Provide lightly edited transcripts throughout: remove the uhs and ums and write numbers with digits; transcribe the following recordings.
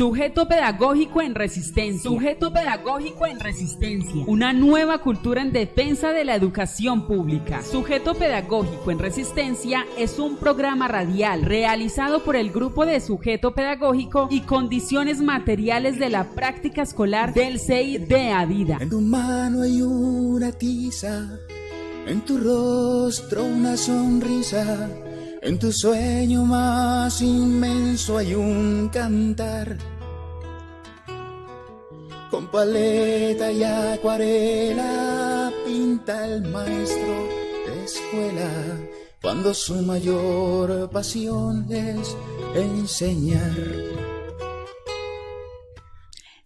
Sujeto pedagógico en resistencia. Sujeto pedagógico en resistencia. Una nueva cultura en defensa de la educación pública. Sujeto pedagógico en resistencia es un programa radial realizado por el grupo de sujeto pedagógico y condiciones materiales de la práctica escolar del CEI de Adida. En tu mano hay una tiza, en tu rostro una sonrisa. En tu sueño más inmenso hay un cantar. Con paleta y acuarela pinta el maestro de escuela, cuando su mayor pasión es enseñar.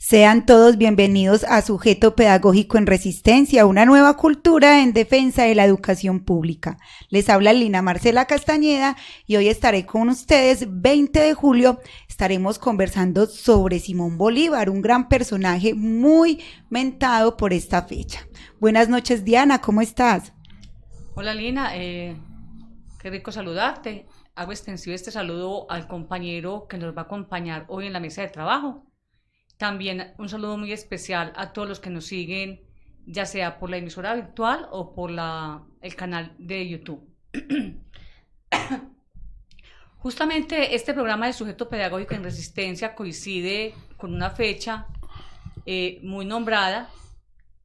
Sean todos bienvenidos a Sujeto Pedagógico en Resistencia, una nueva cultura en defensa de la educación pública. Les habla Lina Marcela Castañeda y hoy estaré con ustedes. 20 de julio estaremos conversando sobre Simón Bolívar, un gran personaje muy mentado por esta fecha. Buenas noches, Diana, ¿cómo estás? Hola, Lina, qué rico saludarte. Hago extensivo este saludo al compañero que nos va a acompañar hoy en la mesa de trabajo. También un saludo muy especial a todos los que nos siguen, ya sea por la emisora virtual o por el canal de YouTube. Justamente este programa de Sujeto Pedagógico en Resistencia coincide con una fecha muy nombrada,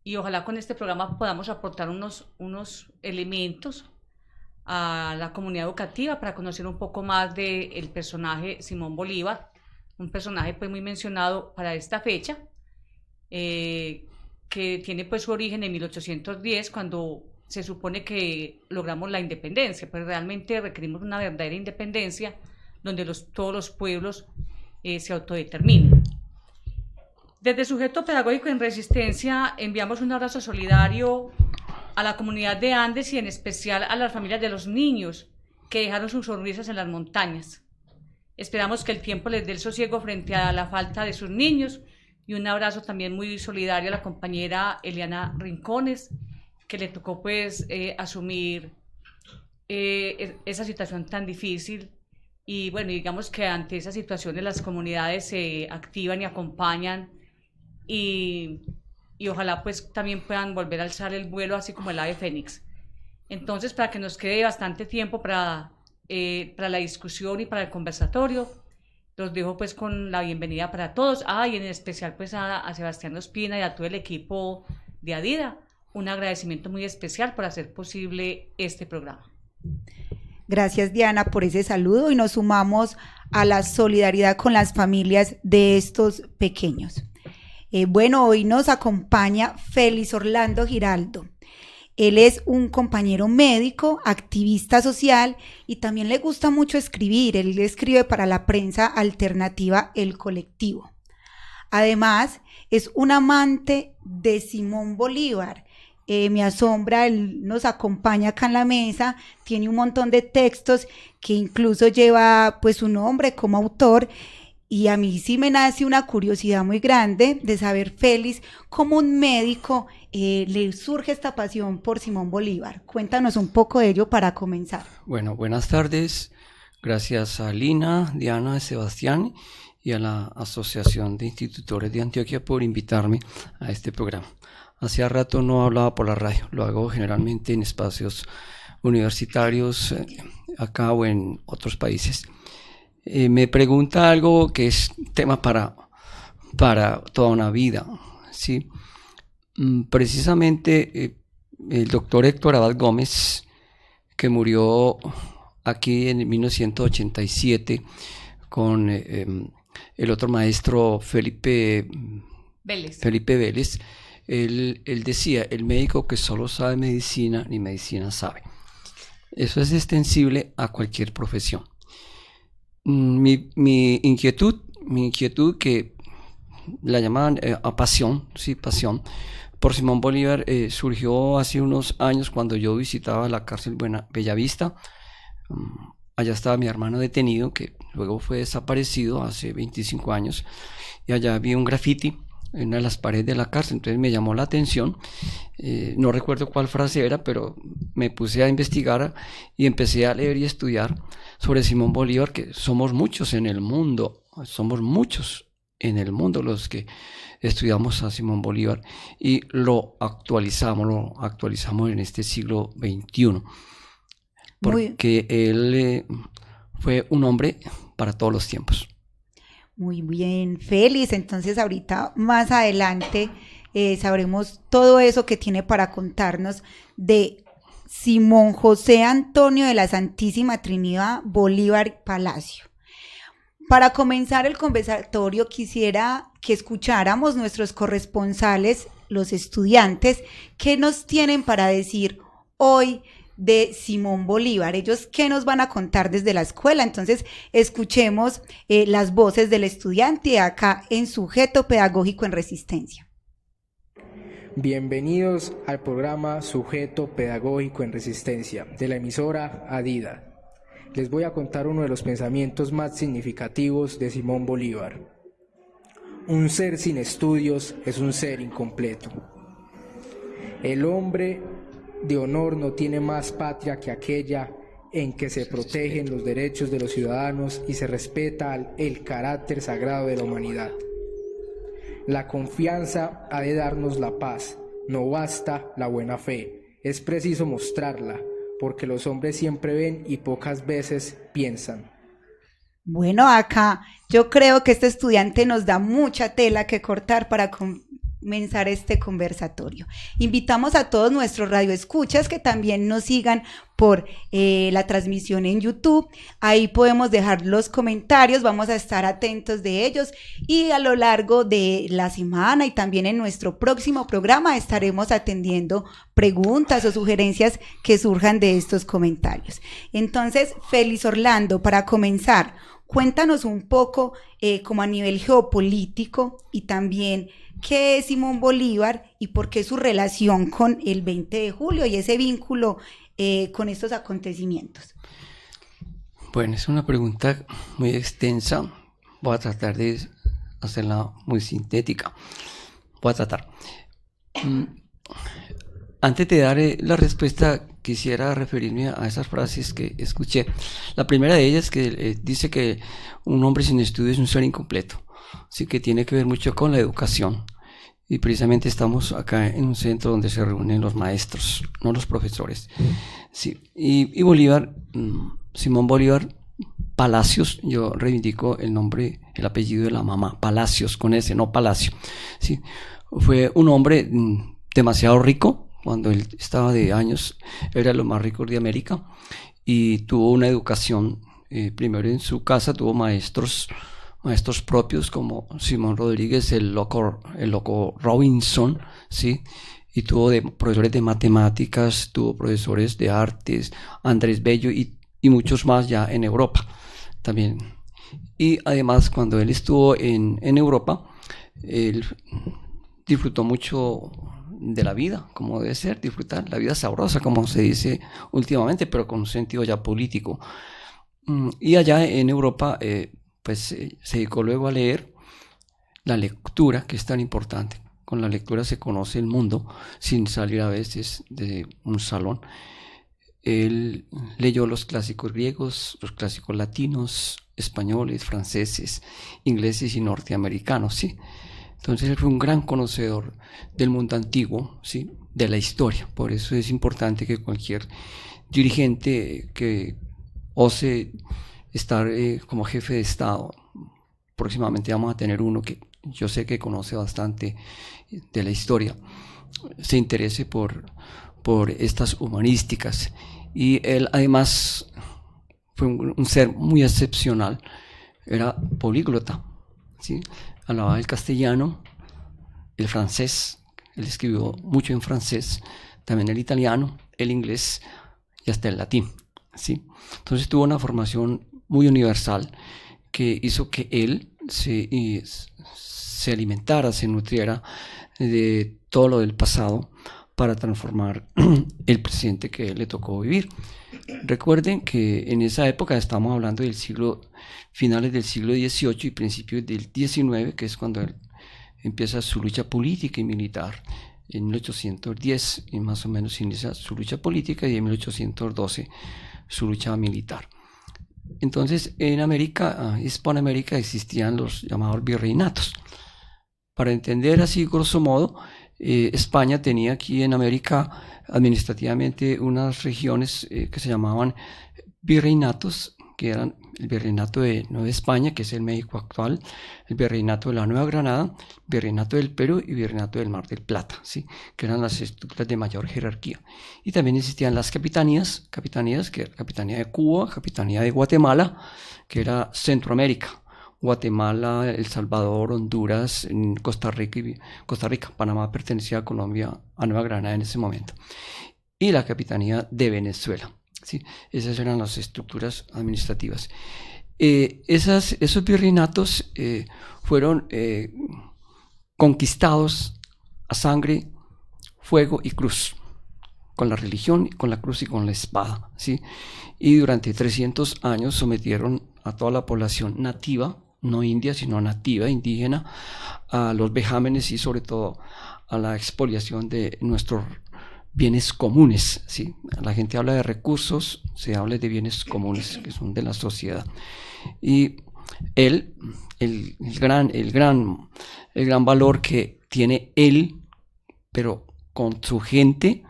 y ojalá con este programa podamos aportar unos elementos a la comunidad educativa para conocer un poco más del personaje Simón Bolívar, un personaje pues muy mencionado para esta fecha, que tiene pues su origen en 1810, cuando se supone que logramos la independencia, pero realmente requerimos una verdadera independencia donde todos los pueblos se autodeterminen. Desde Sujeto Pedagógico en Resistencia enviamos un abrazo solidario a la comunidad de Andes y en especial a las familias de los niños que dejaron sus sonrisas en las montañas. Esperamos que el tiempo les dé el sosiego frente a la falta de sus niños, y un abrazo también muy solidario a la compañera Eliana Rincones, que le tocó pues asumir esa situación tan difícil. Y bueno, digamos que ante esas situaciones las comunidades se activan y acompañan, y ojalá pues también puedan volver a alzar el vuelo así como el ave fénix. Entonces, para que nos quede bastante tiempo para la discusión y para el conversatorio, los dejo pues con la bienvenida para todos, y en especial pues a Sebastián Ospina y a todo el equipo de Adida, un agradecimiento muy especial por hacer posible este programa. Gracias, Diana, por ese saludo, y nos sumamos a la solidaridad con las familias de estos pequeños. Bueno, hoy nos acompaña Félix Orlando Giraldo. Él es un compañero médico, activista social, y también le gusta mucho escribir. Él escribe para la prensa alternativa El Colectivo. Además, es un amante de Simón Bolívar. Me asombra, él nos acompaña acá en la mesa, tiene un montón de textos que incluso lleva pues su nombre como autor. Y a mí sí me nace una curiosidad muy grande de saber, Félix, cómo un médico le surge esta pasión por Simón Bolívar. Cuéntanos un poco de ello para comenzar. Bueno, buenas tardes. Gracias a Lina, Diana, Sebastián y a la Asociación de Institutores de Antioquia por invitarme a este programa. Hacía rato no hablaba por la radio, lo hago generalmente en espacios universitarios, acá o en otros países. Me pregunta algo que es tema para toda una vida, ¿sí? Precisamente el doctor Héctor Abad Gómez, que murió aquí en 1987 con el otro maestro Felipe Vélez, él decía: el médico que solo sabe medicina, ni medicina sabe. Eso es extensible a cualquier profesión. Mi inquietud, que la llamaban pasión por Simón Bolívar, surgió hace unos años cuando yo visitaba la cárcel Bellavista. Allá estaba mi hermano detenido, que luego fue desaparecido hace 25 años, y allá había un grafiti en una de las paredes de la cárcel. Entonces me llamó la atención, no recuerdo cuál frase era, pero me puse a investigar y empecé a leer y estudiar sobre Simón Bolívar, que somos muchos en el mundo, somos muchos en el mundo los que estudiamos a Simón Bolívar y lo actualizamos en este siglo XXI, porque él fue un hombre para todos los tiempos. Muy bien, Félix. Entonces ahorita más adelante sabremos todo eso que tiene para contarnos de Simón José Antonio de la Santísima Trinidad Bolívar Palacio. Para comenzar el conversatorio quisiera que escucháramos nuestros corresponsales, los estudiantes, qué nos tienen para decir hoy de Simón Bolívar. Ellos qué nos van a contar desde la escuela. Entonces escuchemos las voces del estudiante acá en Sujeto Pedagógico en Resistencia. Bienvenidos al programa Sujeto Pedagógico en Resistencia de la emisora Adida. Les voy a contar uno de los pensamientos más significativos de Simón Bolívar. Un ser sin estudios es un ser incompleto. El hombre de honor no tiene más patria que aquella en que se protegen los derechos de los ciudadanos y se respeta el carácter sagrado de la humanidad. La confianza ha de darnos la paz, no basta la buena fe, es preciso mostrarla, porque los hombres siempre ven y pocas veces piensan. Bueno, acá yo creo que este estudiante nos da mucha tela que cortar para comenzar este conversatorio. Invitamos a todos nuestros radioescuchas que también nos sigan por la transmisión en YouTube. Ahí podemos dejar los comentarios, vamos a estar atentos de ellos y a lo largo de la semana y también en nuestro próximo programa estaremos atendiendo preguntas o sugerencias que surjan de estos comentarios. Entonces, Félix Orlando, para comenzar, cuéntanos un poco como a nivel geopolítico y también qué es Simón Bolívar y por qué su relación con el 20 de julio y ese vínculo con estos acontecimientos. Bueno, es una pregunta muy extensa. Voy a tratar de hacerla muy sintética. Voy a tratar. Antes de dar la respuesta, quisiera referirme a esas frases que escuché. La primera de ellas que dice que un hombre sin estudio es un ser incompleto. Así que tiene que ver mucho con la educación. Y precisamente estamos acá en un centro donde se reúnen los maestros, no los profesores. Sí. Y Bolívar, Simón Bolívar Palacios, yo reivindico el nombre, el apellido de la mamá, Palacios, con ese, no Palacio. Sí. Fue un hombre demasiado rico. Cuando él estaba de años, era lo más rico de América y tuvo una educación, primero en su casa tuvo maestros propios como Simón Rodríguez, el loco Robinson, ¿sí? Y tuvo profesores de matemáticas, tuvo profesores de artes, Andrés Bello y muchos más ya en Europa también. Y además cuando él estuvo en Europa, él disfrutó mucho de la vida, como debe ser, disfrutar la vida sabrosa, como se dice últimamente, pero con un sentido ya político. Y allá en Europa, se dedicó luego a leer la lectura, que es tan importante. Con la lectura se conoce el mundo, sin salir a veces de un salón. Él leyó los clásicos griegos, los clásicos latinos, españoles, franceses, ingleses y norteamericanos, ¿sí? Entonces él fue un gran conocedor del mundo antiguo, ¿sí? De la historia. Por eso es importante que cualquier dirigente que ose estar como jefe de Estado, próximamente vamos a tener uno que yo sé que conoce bastante de la historia, se interese por estas humanísticas. Y él además fue un ser muy excepcional, era políglota, ¿sí? Hablaba el castellano, el francés, él escribió mucho en francés, también el italiano, el inglés y hasta el latín, ¿sí? Entonces tuvo una formación muy universal que hizo que él se alimentara, se nutriera de todo lo del pasado para transformar el presente que le tocó vivir. Recuerden que en esa época estamos hablando del finales del siglo XVIII y principios del XIX, que es cuando él empieza su lucha política y militar. En 1810 y más o menos inicia su lucha política y en 1812 su lucha militar. Entonces, en América, Hispanoamérica, existían los llamados virreinatos. Para entender así, grosso modo, España tenía aquí en América administrativamente unas regiones que se llamaban virreinatos, que eran el virreinato de Nueva España, que es el México actual, el virreinato de la Nueva Granada, virreinato del Perú y virreinato del Mar del Plata, ¿sí? Que eran las estructuras de mayor jerarquía. Y también existían las capitanías, que era Capitanía de Cuba, Capitanía de Guatemala, que era Centroamérica, Guatemala, El Salvador, Honduras, Costa Rica, Panamá pertenecía a Colombia, a Nueva Granada en ese momento, y la Capitanía de Venezuela. ¿Sí? Esas eran las estructuras administrativas. Esos virreinatos fueron conquistados a sangre, fuego y cruz, con la religión, con la cruz y con la espada, ¿sí? Y durante 300 años sometieron a toda la población nativa, no india, sino nativa, indígena, a los vejámenes y sobre todo a la expoliación de nuestros bienes comunes, ¿sí? La gente habla de recursos, se habla de bienes comunes que son de la sociedad. Y el gran valor que tiene él, pero con su gente,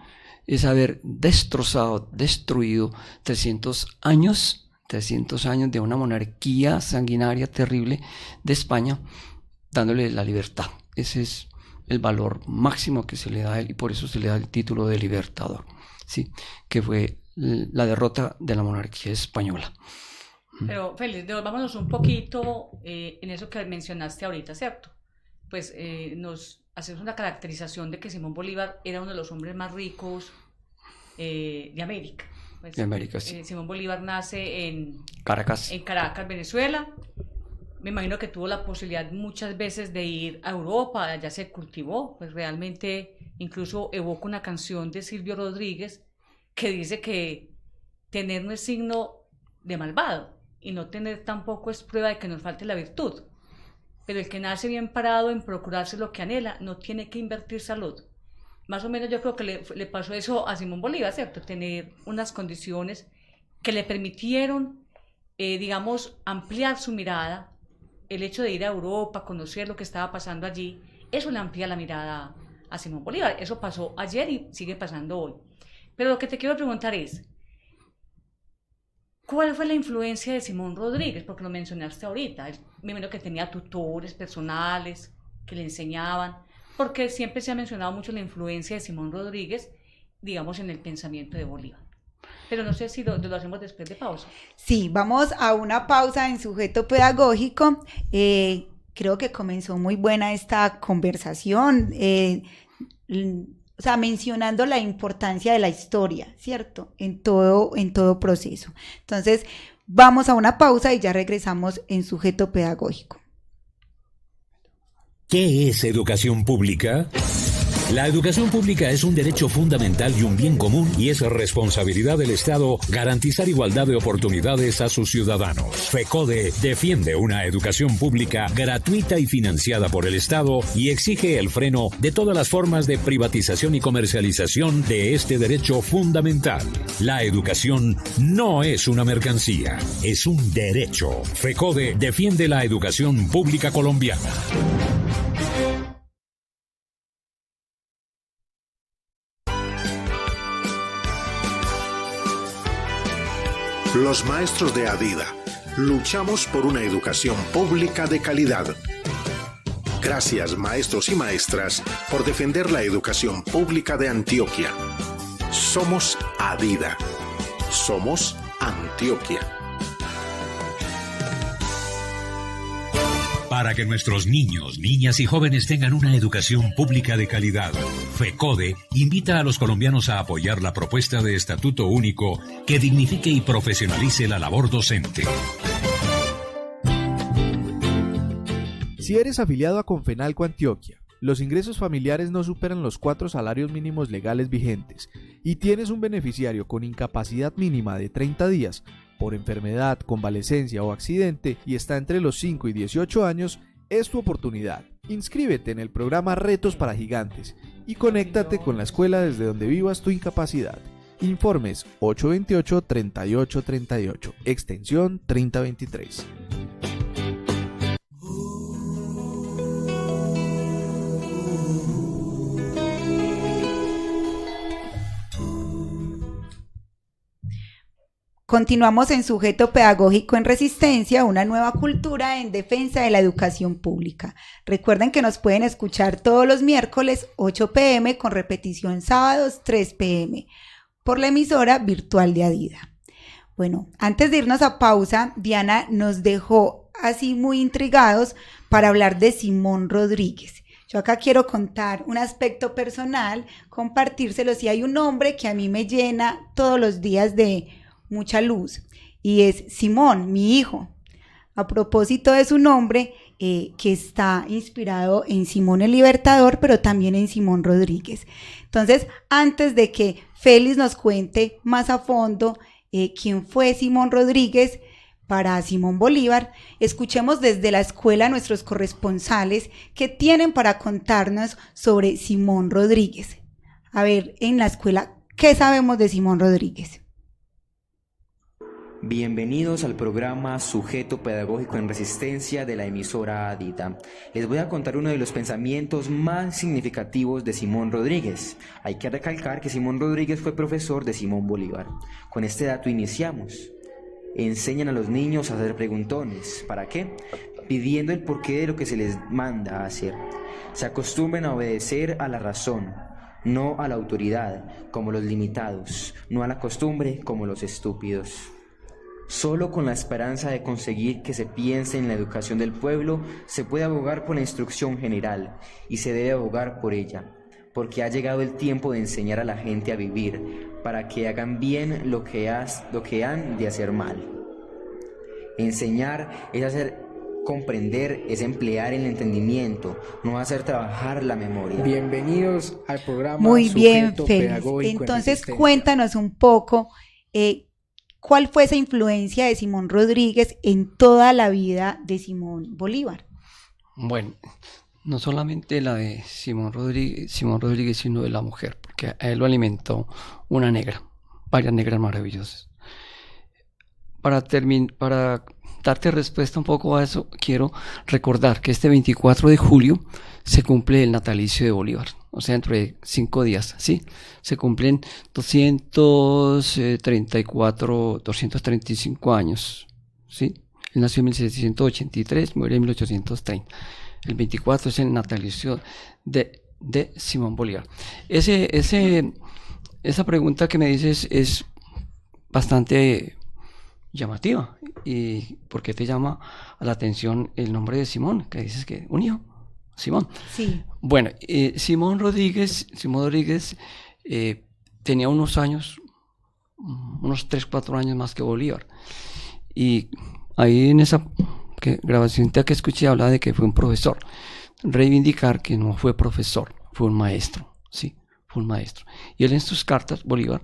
es haber destruido 300 años de una monarquía sanguinaria terrible de España, dándole la libertad. Ese es el valor máximo que se le da a él, y por eso se le da el título de libertador, ¿sí? Que fue la derrota de la monarquía española. Pero Félix, devolvámonos un poquito en eso que mencionaste ahorita, ¿cierto? Pues nos hacemos una caracterización de que Simón Bolívar era uno de los hombres más ricos de América. Pues, de América, sí. Simón Bolívar nace en Caracas, Venezuela. Me imagino que tuvo la posibilidad muchas veces de ir a Europa, allá se cultivó, pues realmente incluso evoco una canción de Silvio Rodríguez que dice que tener no es signo de malvado y no tener tampoco es prueba de que nos falte la virtud. Pero el que nace bien parado en procurarse lo que anhela no tiene que invertir salud. Más o menos yo creo que le pasó eso a Simón Bolívar, ¿cierto? Tener unas condiciones que le permitieron, digamos, ampliar su mirada. El hecho de ir a Europa, conocer lo que estaba pasando allí, eso le amplía la mirada a Simón Bolívar. Eso pasó ayer y sigue pasando hoy. Pero lo que te quiero preguntar es, ¿cuál fue la influencia de Simón Rodríguez? Porque lo mencionaste ahorita. Me imagino que tenía tutores personales que le enseñaban, porque siempre se ha mencionado mucho la influencia de Simón Rodríguez, digamos, en el pensamiento de Bolívar. Pero no sé si lo hacemos después de pausa. Sí, vamos a una pausa en Sujeto Pedagógico. Creo que comenzó muy buena esta conversación, o sea, mencionando la importancia de la historia, ¿cierto? En todo proceso. Entonces, vamos a una pausa y ya regresamos en Sujeto Pedagógico. ¿Qué es educación pública? La educación pública es un derecho fundamental y un bien común, y es responsabilidad del Estado garantizar igualdad de oportunidades a sus ciudadanos. FECODE defiende una educación pública gratuita y financiada por el Estado y exige el freno de todas las formas de privatización y comercialización de este derecho fundamental. La educación no es una mercancía, es un derecho. FECODE defiende la educación pública colombiana. Los maestros de Adida luchamos por una educación pública de calidad. Gracias, maestros y maestras, por defender la educación pública de Antioquia. Somos Adida. Somos Antioquia. Para que nuestros niños, niñas y jóvenes tengan una educación pública de calidad, FECODE invita a los colombianos a apoyar la propuesta de estatuto único que dignifique y profesionalice la labor docente. Si eres afiliado a Confenalco Antioquia, los ingresos familiares no superan los 4 salarios mínimos legales vigentes y tienes un beneficiario con incapacidad mínima de 30 días, por enfermedad, convalecencia o accidente y está entre los 5 y 18 años, es tu oportunidad. Inscríbete en el programa Retos para Gigantes y conéctate con la escuela desde donde vivas tu incapacidad. Informes 828-3838, extensión 3023. Continuamos en Sujeto Pedagógico en Resistencia, una nueva cultura en defensa de la educación pública. Recuerden que nos pueden escuchar todos los miércoles 8 p.m. con repetición sábados 3 p.m. por la emisora virtual de Adida. Bueno, antes de irnos a pausa, Diana nos dejó así muy intrigados para hablar de Simón Rodríguez. Yo acá quiero contar un aspecto personal, compartírselo. Si hay un nombre que a mí me llena todos los días de mucha luz, y es Simón, mi hijo. A propósito de su nombre, que está inspirado en Simón el Libertador, pero también en Simón Rodríguez. Entonces, antes de que Félix nos cuente más a fondo quién fue Simón Rodríguez para Simón Bolívar, escuchemos desde la escuela a nuestros corresponsales que tienen para contarnos sobre Simón Rodríguez. A ver, en la escuela, ¿qué sabemos de Simón Rodríguez? Bienvenidos al programa Sujeto Pedagógico en Resistencia de la emisora Adida. Les voy a contar uno de los pensamientos más significativos de Simón Rodríguez. Hay que recalcar que Simón Rodríguez fue profesor de Simón Bolívar. Con este dato iniciamos. Enseñan a los niños a hacer preguntones. ¿Para qué? Pidiendo el porqué de lo que se les manda a hacer. Se acostumbran a obedecer a la razón, no a la autoridad, como los limitados, no a la costumbre, como los estúpidos. Solo con la esperanza de conseguir que se piense en la educación del pueblo se puede abogar por la instrucción general, y se debe abogar por ella, porque ha llegado el tiempo de enseñar a la gente a vivir, para que hagan bien lo que han de hacer mal. Enseñar es hacer comprender, es emplear el entendimiento, no hacer trabajar la memoria. Bienvenidos al programa Muy bien, Sujeto Félix. Pedagógico Entonces, en Resistencia. cuéntanos un poco ¿cuál fue esa influencia de Simón Rodríguez en toda la vida de Simón Bolívar? Bueno, no solamente la de Simón Rodríguez, sino de la mujer, porque a él lo alimentó una negra, varias negras maravillosas. Para darte respuesta un poco a eso, quiero recordar que este 24 de julio se cumple el natalicio de Bolívar, o sea, dentro de 5 días, ¿sí? Se cumplen 235 años, ¿sí? Él nació en 1783, muere en 1830. El 24 es el natalicio de Simón Bolívar. Esa pregunta que me dices es bastante llamativa. ¿Y por qué te llama la atención el nombre de Simón? Que dices que un hijo, Simón. Sí. Bueno, Simón Rodríguez tenía unos 3-4 años más que Bolívar. Y ahí en esa grabación que escuché hablaba de que fue un profesor. Reivindicar que no fue profesor, fue un maestro, sí, fue un maestro. Y él en sus cartas, Bolívar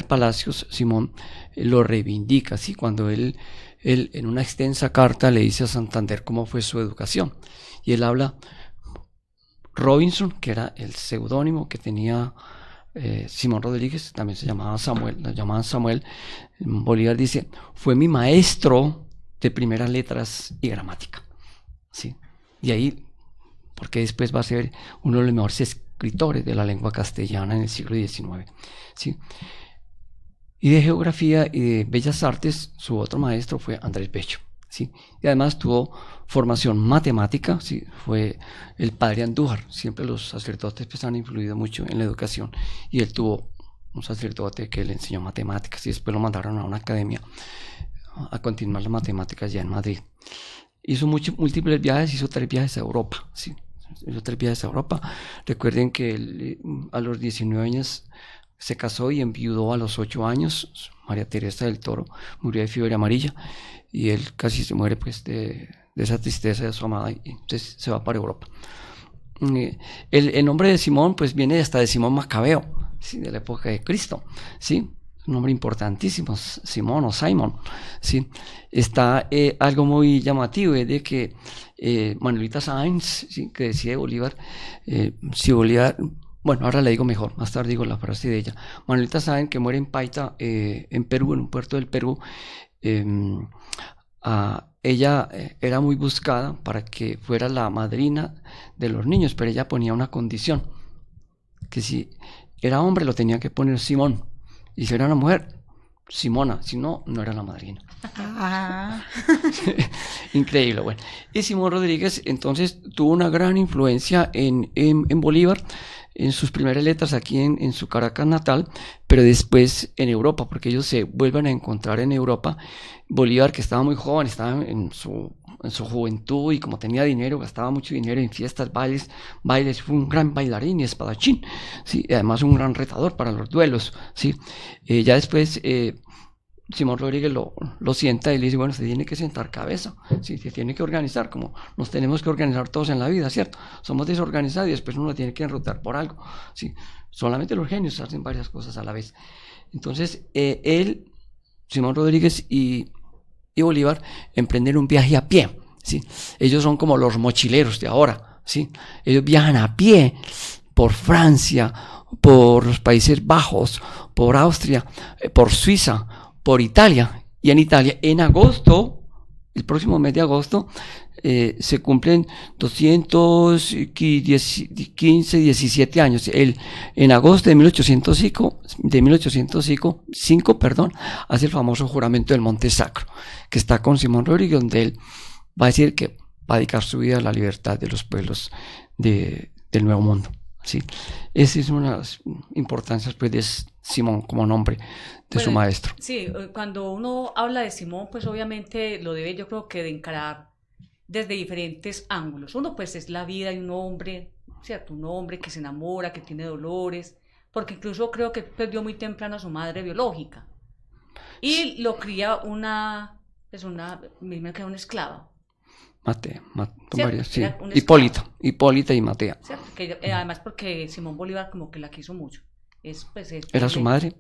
Palacios, Simón, lo reivindica, ¿sí? Cuando él en una extensa carta le dice a Santander cómo fue su educación. Y él habla, Robinson, que era el seudónimo que tenía Simón Rodríguez, también se llamaba Samuel, lo llamaban Samuel. Bolívar dice, fue mi maestro de primeras letras y gramática, ¿sí? Y ahí, porque después va a ser uno de los mejores escritores de la lengua castellana en el siglo XIX, ¿sí? Y de geografía y de bellas artes, su otro maestro fue Andrés Bello, ¿sí? Y además tuvo formación matemática, ¿sí? Fue el padre Andújar. Siempre los sacerdotes pues han influido mucho en la educación, y él tuvo un sacerdote que le enseñó matemáticas y después lo mandaron a una academia a continuar las matemáticas ya en Madrid. Hizo múltiples viajes, hizo 3 viajes a Europa, ¿sí? Hizo 3 viajes a Europa. Recuerden que él, a los 19 años se casó y enviudó a los 8 años. María Teresa del Toro murió de fiebre amarilla y él casi se muere pues de esa tristeza de su amada, y entonces se va para Europa. El nombre de Simón pues viene hasta de Simón Macabeo, ¿sí? De la época de Cristo, ¿sí? Un nombre importantísimo, Simón o Simon, ¿sí? Está algo muy llamativo, es de que Manuelita Sáenz, ¿sí? Que decía de Bolívar, si Bolívar Bueno, ahora le digo mejor, más tarde digo la frase de ella. Manuelita Sáenz, que muere en Paita, en Perú, en un puerto del Perú. Ella era muy buscada para que fuera la madrina de los niños, pero ella ponía una condición, que si era hombre lo tenía que poner Simón, y si era una mujer, Simona, si no, no era la madrina. Increíble, bueno. Y Simón Rodríguez entonces tuvo una gran influencia en Bolívar, en sus primeras letras aquí en su Caracas natal, pero después en Europa, porque ellos se vuelven a encontrar en Europa. Bolívar, que estaba muy joven, estaba en su juventud, y como tenía dinero, gastaba mucho dinero en fiestas, bailes, fue un gran bailarín y espadachín, ¿sí? Y además un gran retador para los duelos, ¿sí? Ya después Simón Rodríguez lo sienta y le dice, bueno, se tiene que sentar cabeza, ¿sí? Se tiene que organizar, como nos tenemos que organizar todos en la vida, ¿cierto? Somos desorganizados y después uno tiene que enrutar por algo, ¿sí? Solamente los genios hacen varias cosas a la vez. Entonces, Simón Rodríguez y Bolívar emprenden un viaje a pie, ¿sí? Ellos son como los mochileros de ahora, ¿sí? Ellos viajan a pie por Francia, por los Países Bajos, por Austria, por Suiza, por Italia. Y en Italia, en agosto, el próximo mes de agosto, se cumplen 17 años. En agosto de 1805, hace el famoso juramento del Monte Sacro, que está con Simón Rodríguez, donde él va a decir que va a dedicar su vida a la libertad de los pueblos del Nuevo Mundo, ¿sí? Esa es una de las importancias, pues, de Simón como nombre de su maestro. Sí, cuando uno habla de Simón, pues obviamente lo debe, yo creo que de encarar desde diferentes ángulos. Uno, pues, es la vida de un hombre, ¿cierto? Un hombre que se enamora, que tiene dolores, porque incluso creo que perdió muy temprano a su madre biológica. Y lo cría una esclava. Varias, sí. Hipólita y Matea. Que, además porque Simón Bolívar como que la quiso mucho. ¿Era su madre?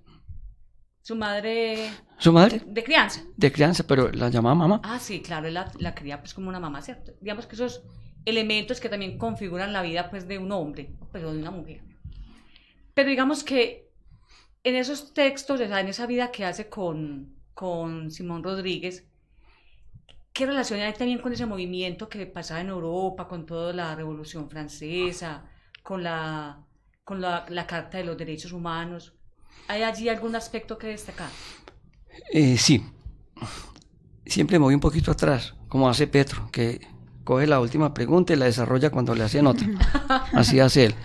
Su madre de crianza. De crianza, pero la llamaba mamá. Ah, sí, claro, la cría pues como una mamá, ¿cierto? Digamos que esos elementos que también configuran la vida pues de un hombre, pues, o de una mujer. Pero digamos que en esos textos, en esa vida que hace con Simón Rodríguez, ¿qué relación hay también con ese movimiento que pasaba en Europa, con toda la Revolución Francesa, con la Carta de los Derechos Humanos? ¿Hay allí algún aspecto que destacar? Sí. Siempre me voy un poquito atrás, como hace Petro, que coge la última pregunta y la desarrolla cuando le hacen otra. Así hace él.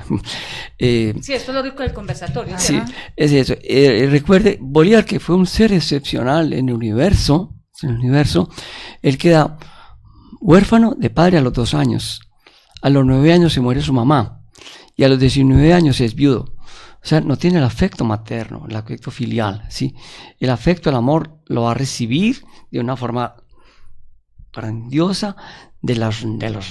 Sí, esto es lo rico del conversatorio. Sí, es eso. Recuerde, Bolívar, que fue un ser excepcional en el universo, él queda huérfano de padre a los 2 años. A los 9 años se muere su mamá y a los 19 años es viudo. O sea, no tiene el afecto materno, el afecto filial, ¿sí? El afecto, el amor lo va a recibir de una forma grandiosa de los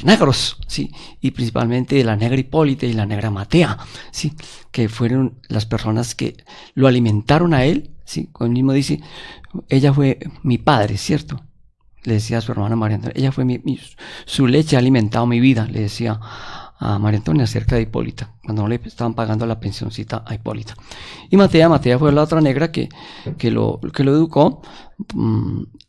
negros, ¿sí? Y principalmente de la negra Hipólita y la negra Matea, ¿sí? Que fueron las personas que lo alimentaron a él, ¿sí? Como él mismo dice, ella fue mi padre, ¿cierto? Le decía a su hermana María Antonia, ella fue su leche ha alimentado mi vida, le decía a María Antonia acerca de Hipólita, cuando no le estaban pagando la pensioncita a Hipólita. Y Matea fue la otra negra que lo educó.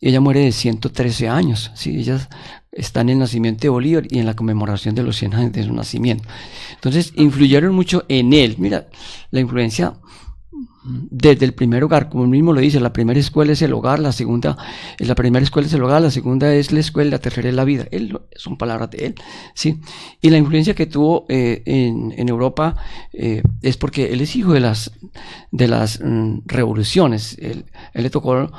Ella muere de 113 años, ¿sí? Ella está en el nacimiento de Bolívar y en la conmemoración de los 100 años de su nacimiento. Entonces influyeron mucho en él. Mira, la influencia desde el primer hogar, como él mismo lo dice, la primera escuela es el hogar, la segunda es la segunda es la escuela, la tercera es la vida. Son palabras de él, ¿sí? Y la influencia que tuvo en Europa es porque él es hijo de las revoluciones. Él le tocó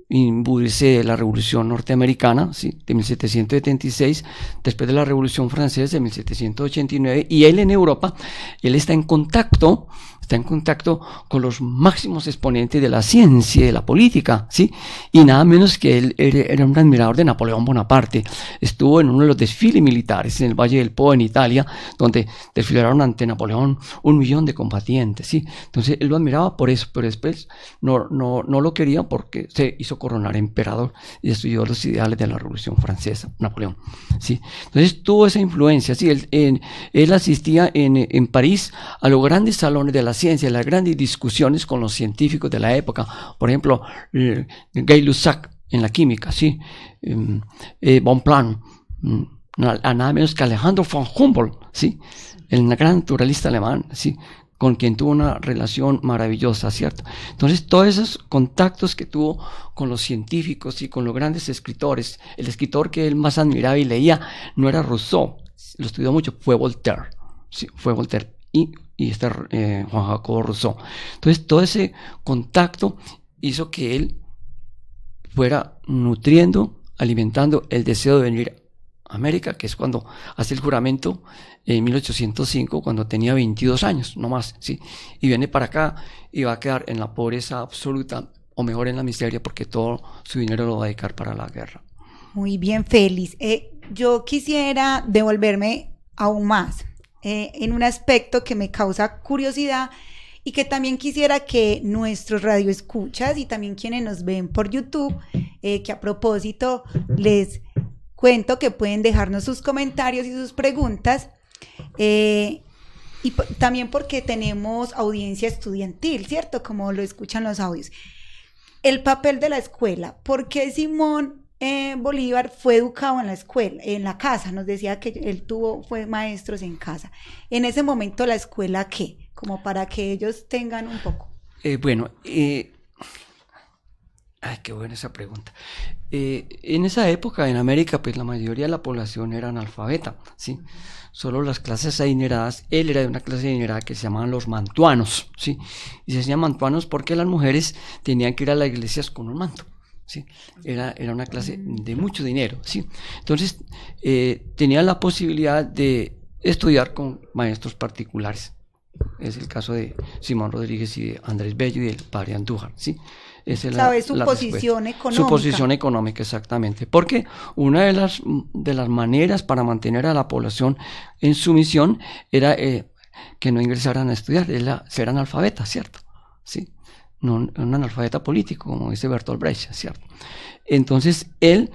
imbuirse de la Revolución Norteamericana, ¿sí? De 1776, después de la Revolución Francesa de 1789, y él en Europa, él está en contacto está en contacto con los máximos exponentes de la ciencia y de la política, ¿sí? Y nada menos que él era un admirador de Napoleón Bonaparte. Estuvo en uno de los desfiles militares en el Valle del Po, en Italia, donde desfilaron ante Napoleón 1 millón de combatientes, ¿sí? Entonces él lo admiraba por eso, pero después no lo quería porque se hizo coronar emperador y estudió los ideales de la Revolución Francesa, Napoleón, ¿sí? Entonces tuvo esa influencia, ¿sí? Él asistía en París a los grandes salones de la ciencia, las grandes discusiones con los científicos de la época, por ejemplo, Gay-Lussac en la química, ¿sí? Bonpland, a nada menos que Alejandro von Humboldt, ¿sí? El gran naturalista alemán, ¿sí? Con quien tuvo una relación maravillosa, ¿cierto? Entonces, todos esos contactos que tuvo con los científicos y con los grandes escritores, el escritor que él más admiraba y leía no era Rousseau, lo estudió mucho, fue Voltaire, ¿sí? Fue Voltaire y Juan Jacobo Rousseau. Entonces, todo ese contacto hizo que él fuera nutriendo, alimentando el deseo de venir a América, que es cuando hace el juramento en 1805, cuando tenía 22 años, no más, ¿sí? Y viene para acá y va a quedar en la pobreza absoluta, o mejor en la miseria, porque todo su dinero lo va a dedicar para la guerra. Muy bien, Félix. Yo quisiera devolverme aún más en un aspecto que me causa curiosidad y que también quisiera que nuestros radioescuchas y también quienes nos ven por YouTube, que a propósito les cuento que pueden dejarnos sus comentarios y sus preguntas, también porque tenemos audiencia estudiantil, ¿cierto? Como lo escuchan los audios. El papel de la escuela. ¿Por qué Simón Bolívar fue educado en la escuela, en la casa? Nos decía que él fue maestros en casa. En ese momento, ¿la escuela qué? Como para que ellos tengan un poco. Qué buena esa pregunta. En esa época en América, pues la mayoría de la población era analfabeta, ¿sí? Solo las clases adineradas, él era de una clase adinerada que se llamaban los mantuanos, ¿sí? Y se decían mantuanos porque las mujeres tenían que ir a las iglesias con un manto, ¿sí? Era una clase de mucho dinero, ¿sí? Entonces, tenía la posibilidad de estudiar con maestros particulares. Es el caso de Simón Rodríguez y de Andrés Bello y del padre Andújar, ¿sí? Esa es su posición económica. Su posición económica, exactamente. Porque una de las maneras para mantener a la población en sumisión era que no ingresaran a estudiar, ser analfabetas, ¿cierto? ¿Sí? No un analfabeta político, como dice Bertolt Brecht, ¿cierto? Entonces, él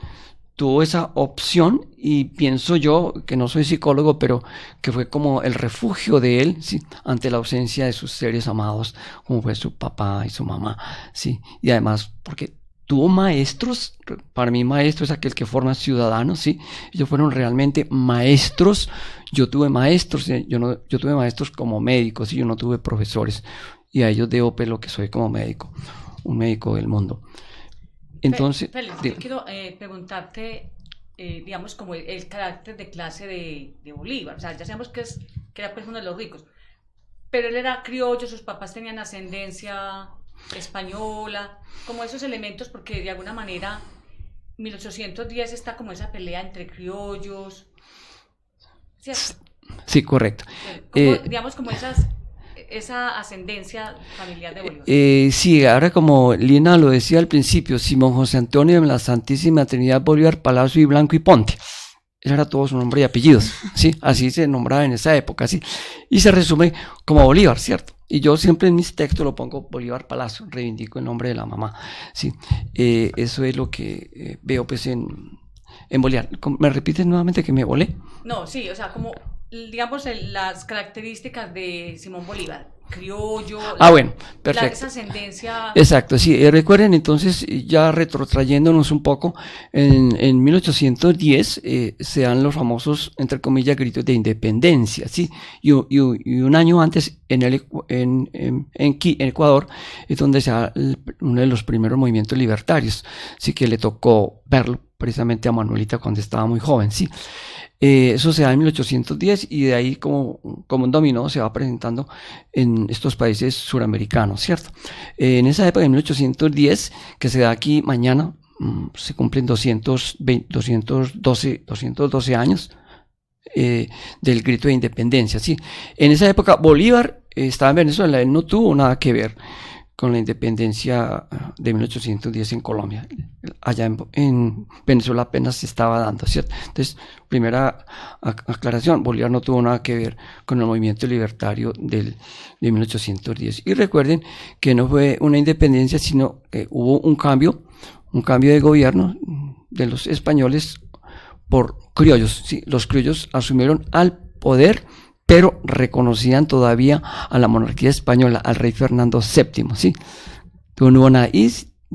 tuvo esa opción y pienso yo, que no soy psicólogo, pero que fue como el refugio de él, ¿sí? Ante la ausencia de sus seres amados, como fue su papá y su mamá, ¿sí? Y además porque tuvo maestros. Para mí maestro es aquel que forma ciudadanos, ¿sí? Ellos fueron realmente maestros. Yo tuve maestros, yo tuve maestros como médicos, y yo no tuve profesores, y a ellos debo pues lo que soy como médico, un médico del mundo. Entonces, Félix, yo quiero preguntarte, digamos, como el carácter de clase de Bolívar. O sea, ya sabemos que era pues uno de los ricos, pero él era criollo, sus papás tenían ascendencia española, como esos elementos, porque de alguna manera 1810 está como esa pelea entre criollos, ¿cierto? Sí, correcto. Digamos, como esa ascendencia familiar de Bolívar. Sí, ahora como Lina lo decía al principio, Simón José Antonio de la Santísima Trinidad Bolívar Palacio y Blanco y Ponte. Ese era todo su nombre y apellidos, ¿sí? Así se nombraba en esa época, ¿sí? Y se resume como Bolívar, ¿cierto? Y yo siempre en mis textos lo pongo Bolívar Palacio, reivindico el nombre de la mamá, ¿sí? Eso es lo que veo pues en Bolívar. ¿Me repites nuevamente que me volé? No, sí, o sea, como digamos las características de Simón Bolívar, criollo, bueno, perfecto. Esa ascendencia. Exacto, sí, recuerden entonces, ya retrotrayéndonos un poco, en 1810 se dan los famosos, entre comillas, gritos de independencia, ¿sí? Y un año antes en Ecuador es donde se da uno de los primeros movimientos libertarios, sí, que le tocó verlo precisamente a Manuelita cuando estaba muy joven, ¿sí? Eso se da en 1810 y de ahí como un dominó se va presentando en estos países suramericanos, ¿cierto? En esa época, en 1810, que se da aquí mañana, se cumplen 212 años del grito de independencia, ¿sí? En esa época Bolívar estaba en Venezuela, él no tuvo nada que ver con la independencia de 1810 en Colombia. Allá en Venezuela apenas se estaba dando, ¿cierto? Entonces, primera aclaración, Bolívar no tuvo nada que ver con el movimiento libertario de 1810. Y recuerden que no fue una independencia, sino que hubo un cambio de gobierno de los españoles por criollos, ¿sí? Los criollos asumieron al poder, pero reconocían todavía a la monarquía española, al rey Fernando VII, ¿sí? No hubo nada, y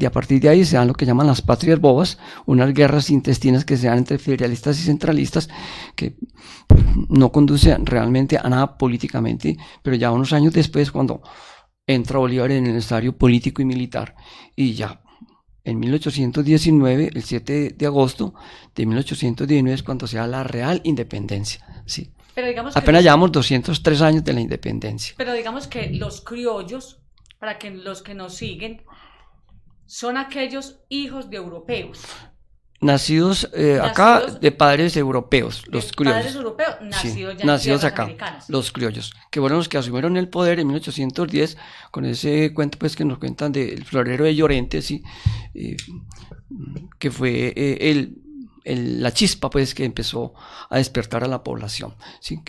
a partir de ahí se dan lo que llaman las patrias bobas, unas guerras intestinas que se dan entre federalistas y centralistas, que no conducen realmente a nada políticamente, pero ya unos años después, cuando entra Bolívar en el escenario político y militar, y ya en 1819, el 7 de agosto de 1819 es cuando se da la real independencia, ¿sí? Pero digamos apenas llevamos 203 años de la independencia. Pero digamos que los criollos, para que los que nos siguen, son aquellos hijos de europeos. Nacidos acá de padres europeos, los criollos. Padres europeos, nacidos ya nacidos en acá, americanas. los criollos, que fueron los que asumieron el poder en 1810, con ese cuento pues que nos cuentan del florero de Llorente, ¿sí? Que fue la chispa pues que empezó a despertar a la población, ¿sí?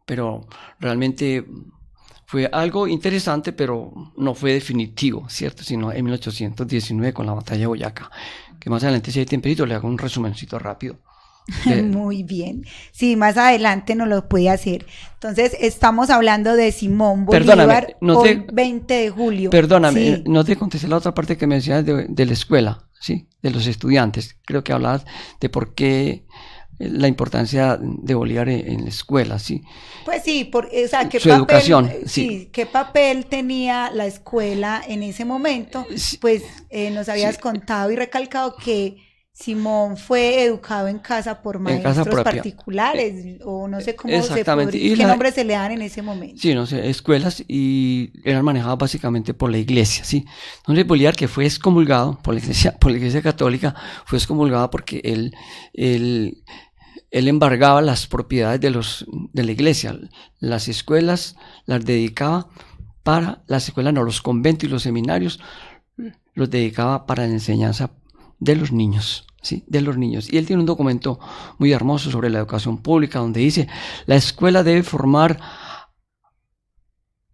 Pero realmente fue algo interesante, pero no fue definitivo, ¿cierto? Sino en 1819 con la batalla de Boyacá, que más adelante si hay tiempito le hago un resumencito rápido. Muy bien, sí, más adelante nos lo puede hacer. Entonces estamos hablando de Simón Bolívar, hoy 20 de julio. Perdóname, sí. No te contesté la otra parte que me decías de la escuela, ¿sí? De los estudiantes. Creo que hablabas de por qué la importancia de Bolívar en la escuela, ¿sí? Pues sí, o sea, ¿qué su papel, educación, sí. ¿Qué papel tenía la escuela en ese momento? Pues nos habías contado y recalcado que Simón fue educado en casa por maestros particulares, o no sé cómo qué nombre se le dan en ese momento. Sí, no sé, escuelas, y eran manejadas básicamente por la iglesia, ¿sí? Entonces Bolívar, que fue excomulgado por la iglesia católica, fue excomulgado porque él embargaba las propiedades de la iglesia. Las escuelas las dedicaba las escuelas no, los conventos y los seminarios los dedicaba para la enseñanza de los niños, ¿sí? De los niños. Y él tiene un documento muy hermoso sobre la educación pública donde dice: la escuela debe formar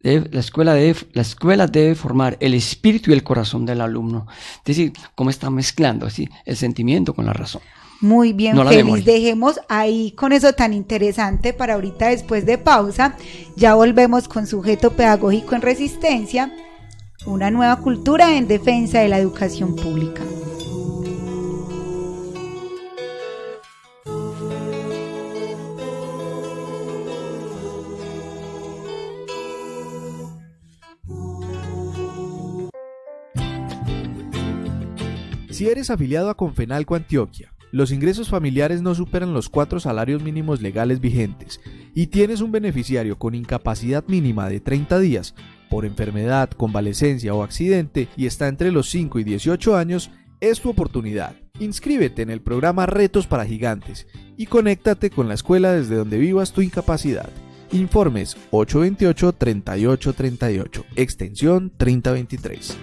el espíritu y el corazón del alumno. Es decir, cómo está mezclando, ¿sí? El sentimiento con la razón. Muy bien, no Félix, dejemos ahí con eso tan interesante para ahorita después de pausa. Ya volvemos con Sujeto Pedagógico en Resistencia, una nueva cultura en defensa de la educación pública. Si eres afiliado a Confenalco Antioquia, los ingresos familiares no superan los 4 salarios mínimos legales vigentes y tienes un beneficiario con incapacidad mínima de 30 días por enfermedad, convalecencia o accidente y está entre los 5 y 18 años, es tu oportunidad. Inscríbete en el programa Retos para Gigantes y conéctate con la escuela desde donde vivas tu incapacidad. Informes 828-3838, extensión 3023.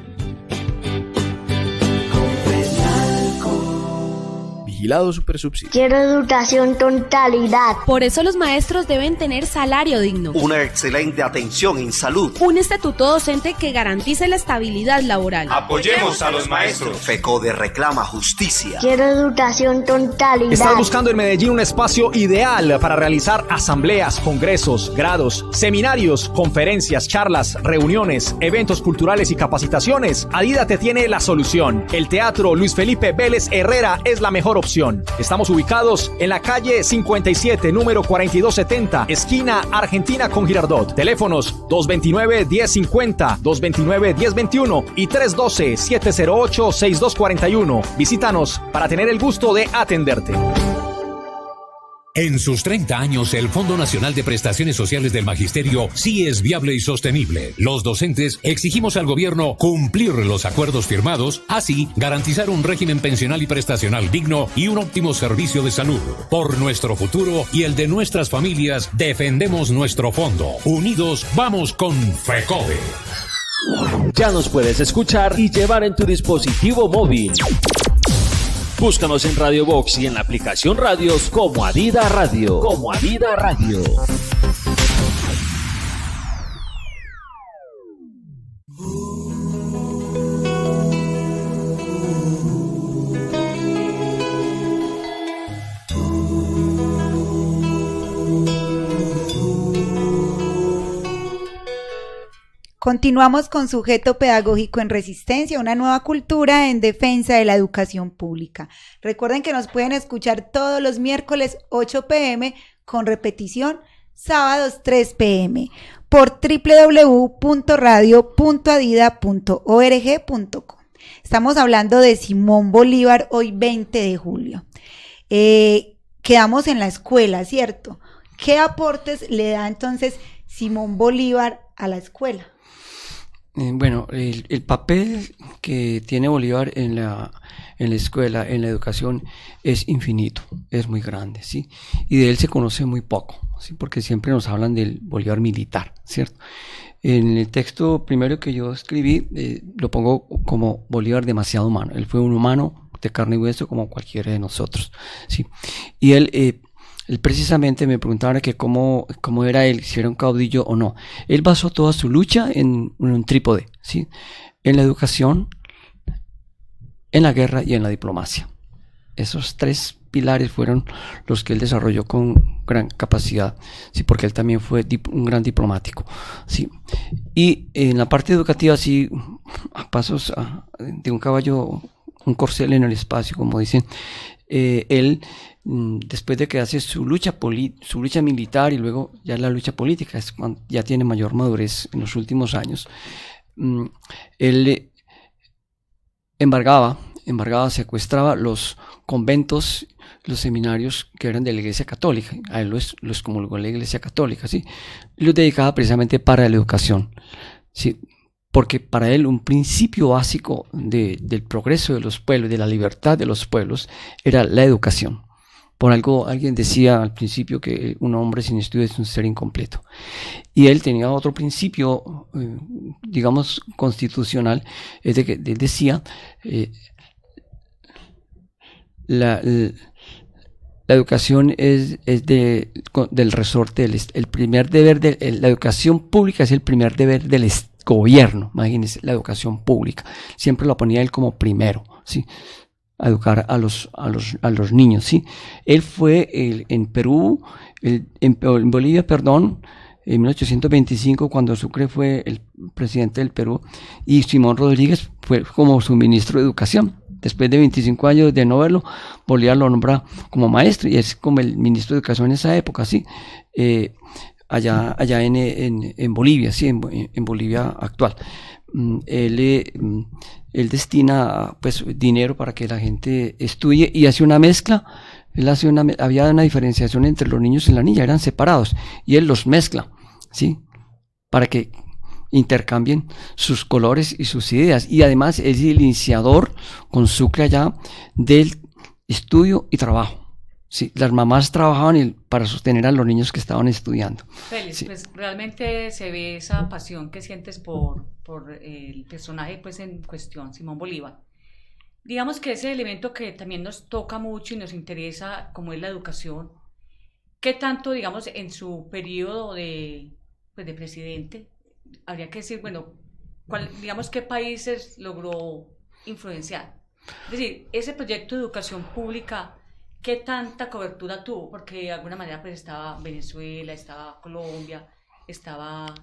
Vigilado Supersubsidio. Quiero educación con calidad. Por eso los maestros deben tener salario digno, una excelente atención en salud, un estatuto docente que garantice la estabilidad laboral. Apoyemos a los maestros. FECODE reclama justicia. Quiero educación con calidad. Estás buscando en Medellín un espacio ideal para realizar asambleas, congresos, grados, seminarios, conferencias, charlas, reuniones, eventos culturales y capacitaciones. Adida te tiene la solución. El Teatro Luis Felipe Vélez Herrera es la mejor opción. Estamos ubicados en la calle 57, número 4270, esquina Argentina con Girardot. Teléfonos 229-1050, 229-1021 y 312-708-6241. Visítanos para tener el gusto de atenderte. En sus 30 años, el Fondo Nacional de Prestaciones Sociales del Magisterio sí es viable y sostenible. Los docentes exigimos al gobierno cumplir los acuerdos firmados, así garantizar un régimen pensional y prestacional digno y un óptimo servicio de salud. Por nuestro futuro y el de nuestras familias, defendemos nuestro fondo. Unidos, vamos con FECODE. Ya nos puedes escuchar y llevar en tu dispositivo móvil. Búscanos en Radio Box y en la aplicación Radios como Adida Radio. Continuamos con Sujeto Pedagógico en Resistencia, una nueva cultura en defensa de la educación pública. Recuerden que nos pueden escuchar todos los miércoles 8 p.m. con repetición sábados 3 p.m. por www.radio.adida.org.co. Estamos hablando de Simón Bolívar hoy 20 de julio. Quedamos en la escuela, ¿cierto? ¿Qué aportes le da entonces Simón Bolívar a la escuela? Bueno, el papel que tiene Bolívar en la escuela, en la educación, es infinito, es muy grande, ¿sí? Y de él se conoce muy poco, ¿sí? Porque siempre nos hablan del Bolívar militar, ¿cierto? En el texto primero que yo escribí, lo pongo como Bolívar demasiado humano. Él fue un humano de carne y hueso como cualquiera de nosotros, ¿sí? Y él precisamente me preguntaba que cómo era él, si era un caudillo o no. Él basó toda su lucha en un trípode, ¿sí? En la educación, en la guerra y en la diplomacia. Esos tres pilares fueron los que él desarrolló con gran capacidad, ¿sí? Porque él también fue un gran diplomático, ¿sí? Y en la parte educativa, sí, a pasos de un caballo, un corcel en el espacio, como dicen, él, después de que hace su lucha militar y luego ya la lucha política, es cuando ya tiene mayor madurez en los últimos años, él embargaba, secuestraba los conventos, los seminarios que eran de la Iglesia Católica. A él los comulgó la Iglesia Católica, ¿sí? Y los dedicaba precisamente para la educación, ¿sí? Porque para él un principio básico del progreso de los pueblos, de la libertad de los pueblos, era la educación. Por algo alguien decía al principio que un hombre sin estudio es un ser incompleto. Y él tenía otro principio, digamos, constitucional, es de que él decía, la educación es del resorte, el primer deber la educación pública es el primer deber del gobierno. Imagínense, la educación pública. Siempre lo ponía él como primero, ¿sí? A educar a los niños, ¿sí? Él fue en Perú, en Bolivia, perdón, en 1825, cuando Sucre fue el presidente del Perú, y Simón Rodríguez fue como su ministro de Educación. Después de 25 años de no verlo, Bolívar lo nombra como maestro y es como el ministro de Educación en esa época, ¿sí? Allá en Bolivia, ¿sí? En Bolivia actual. Él destina pues dinero para que la gente estudie y hace una mezcla. Había una diferenciación entre los niños y la niña, eran separados, y él los mezcla, ¿sí? Para que intercambien sus colores y sus ideas. Y además es el iniciador con Sucre allá del estudio y trabajo. Sí, las mamás trabajaban para sostener a los niños que estaban estudiando. Félix, Sí. pues realmente se ve esa pasión que sientes por el personaje pues en cuestión, Simón Bolívar. Digamos que ese elemento que también nos toca mucho y nos interesa, como es la educación, ¿qué tanto, digamos, en su periodo de presidente, habría que decir, bueno, digamos, qué países logró influenciar? Es decir, ese proyecto de educación pública, ¿qué tanta cobertura tuvo? Porque de alguna manera pues estaba Venezuela, estaba Colombia, estaba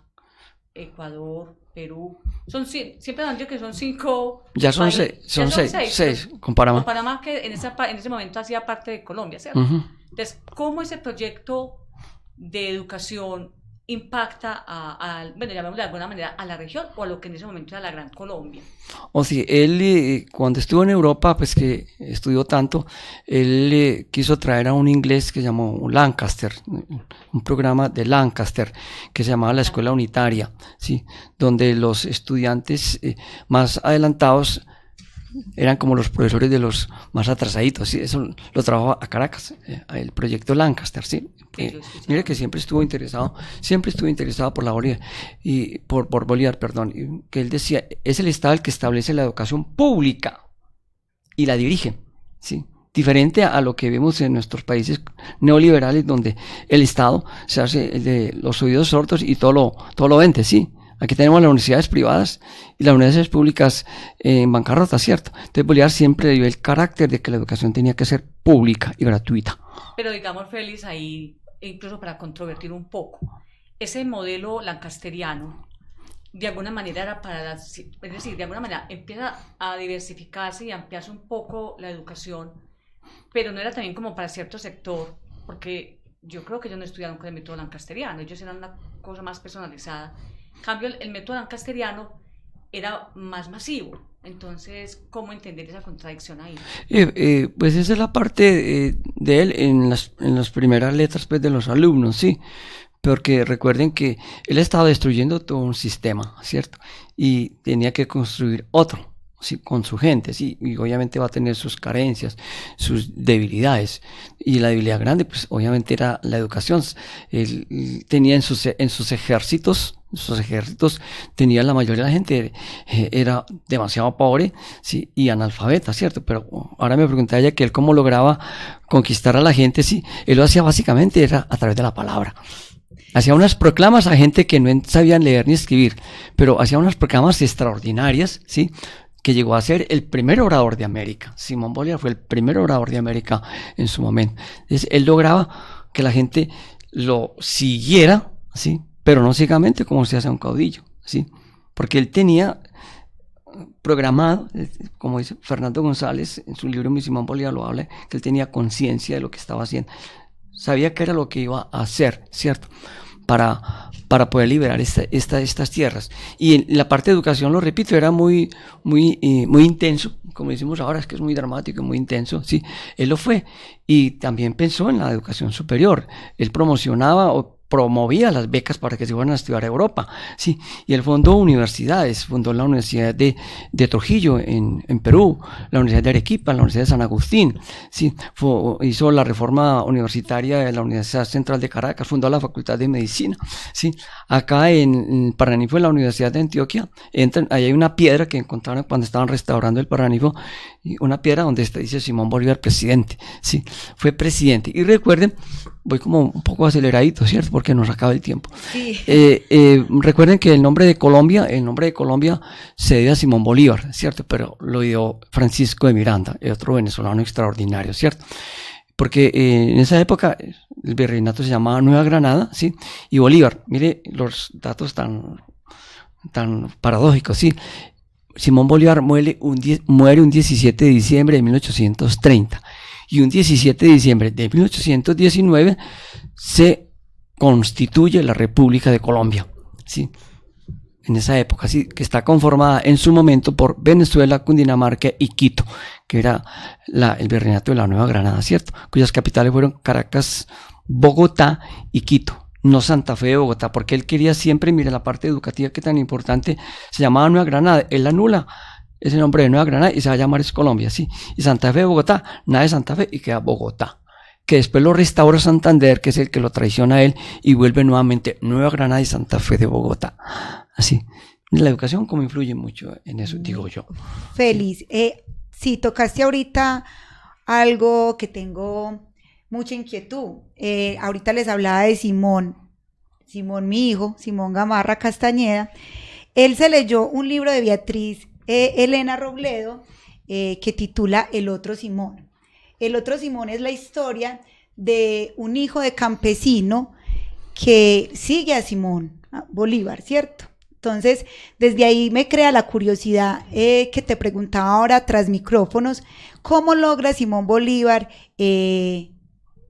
Ecuador, Perú. Siempre han dicho que son 5 Ya son países. seis con Panamá. Con Panamá, que en ese momento hacía parte de Colombia, ¿cierto? Uh-huh. Entonces, ¿cómo ese proyecto de educación impacta bueno, llamémoslo de alguna manera, a la región o a lo que en ese momento era la Gran Colombia? O sí, él cuando estuvo en Europa, pues que estudió tanto, él quiso traer a un inglés que llamó Lancaster, un programa de Lancaster que se llamaba la Escuela Unitaria, ¿sí? Donde los estudiantes más adelantados eran como los profesores de los más atrasaditos, ¿sí? Eso lo trabajó a Caracas, el proyecto Lancaster, ¿sí? Mire que siempre estuvo interesado por la Bolívar, y por Bolívar, perdón, y que él decía, es el Estado el que establece la educación pública y la dirige, ¿sí? Diferente a lo que vemos en nuestros países neoliberales, donde el Estado se hace de los oídos sordos y todo lo vende, ¿sí? Aquí tenemos las universidades privadas y las universidades públicas en bancarrota, ¿cierto? Entonces Bolívar siempre dio el carácter de que la educación tenía que ser pública y gratuita. Pero digamos, Félix, ahí, incluso para controvertir un poco, ese modelo lancasteriano, de alguna manera era para es decir, de alguna manera empieza a diversificarse y a ampliarse un poco la educación, pero no era también como para cierto sector, porque yo creo que ellos no estudiaron con el método lancasteriano, ellos eran una cosa más personalizada. En cambio, el método lancasteriano era más masivo. Entonces, ¿cómo entender esa contradicción ahí? Pues esa es la parte de él en las primeras letras, pues, de los alumnos, sí. Porque recuerden que él estaba destruyendo todo un sistema, ¿cierto? Y tenía que construir otro, ¿sí? Con su gente, sí. Y obviamente va a tener sus carencias, sus debilidades. Y la debilidad grande, pues obviamente era la educación. Él tenía en sus ejércitos, tenía la mayoría de la gente, era demasiado pobre, ¿sí? Y analfabeta, ¿cierto? Pero ahora me preguntaba ella que él cómo lograba conquistar a la gente, ¿sí? Él lo hacía básicamente era a través de la palabra. Hacía unas proclamas a gente que no sabían leer ni escribir, pero hacía unas proclamas extraordinarias, ¿sí? Que llegó a ser el primer orador de América. Simón Bolívar fue el primer orador de América en su momento. Entonces, él lograba que la gente lo siguiera, ¿sí? Pero no ciegamente como se hace a un caudillo, ¿sí? Porque él tenía programado, como dice Fernando González en su libro Mi Simón Bolívar lo habla, que él tenía conciencia de lo que estaba haciendo. Sabía que era lo que iba a hacer, ¿cierto? Para poder liberar estas tierras. Y en la parte de educación, lo repito, era muy intenso, como decimos ahora, es que es muy dramático y muy intenso, sí, él lo fue. Y también pensó en la educación superior. Él promocionaba o promovía las becas para que se fueran a estudiar a Europa, sí, y él fundó universidades, fundó la Universidad de Trujillo en Perú, la Universidad de Arequipa, la Universidad de San Agustín, sí, hizo la reforma universitaria de la Universidad Central de Caracas, fundó la Facultad de Medicina, sí, acá en Paranifo, en la Universidad de Antioquia, ahí hay una piedra que encontraron cuando estaban restaurando el Paranifo, una piedra donde dice Simón Bolívar presidente, sí, fue presidente, y recuerden, voy como un poco aceleradito, ¿cierto? Porque nos acaba el tiempo. Sí. Recuerden que el nombre de Colombia se debe a Simón Bolívar, ¿cierto? Pero lo dio Francisco de Miranda, otro venezolano extraordinario, ¿cierto? Porque en esa época el virreinato se llamaba Nueva Granada, ¿sí? Y Bolívar, mire los datos tan paradójicos, ¿sí? Simón Bolívar muere un 17 de diciembre de 1830. Y un 17 de diciembre de 1819 se constituye la República de Colombia, ¿sí? En esa época, ¿sí? Que está conformada en su momento por Venezuela, Cundinamarca y Quito, que era el virreinato de la Nueva Granada, ¿cierto? Cuyas capitales fueron Caracas, Bogotá y Quito, no Santa Fe de Bogotá, porque él quería siempre, mire la parte educativa que tan importante, se llamaba Nueva Granada, él anula ese nombre de Nueva Granada y se va a llamar es Colombia, sí. Y Santa Fe de Bogotá, nada de Santa Fe y queda Bogotá. Que después lo restaura Santander, que es el que lo traiciona a él, y vuelve nuevamente Nueva Granada y Santa Fe de Bogotá. Así. La educación como influye mucho en eso, digo yo. Feliz. Sí, tocaste ahorita algo que tengo mucha inquietud. Ahorita les hablaba de Simón, mi hijo, Simón Gamarra Castañeda. Él se leyó un libro de Beatriz Elena Robledo, que titula El otro Simón. El otro Simón es la historia de un hijo de campesino que sigue a Simón Bolívar, ¿cierto? Entonces, desde ahí me crea la curiosidad que te preguntaba ahora tras micrófonos, ¿cómo logra Simón Bolívar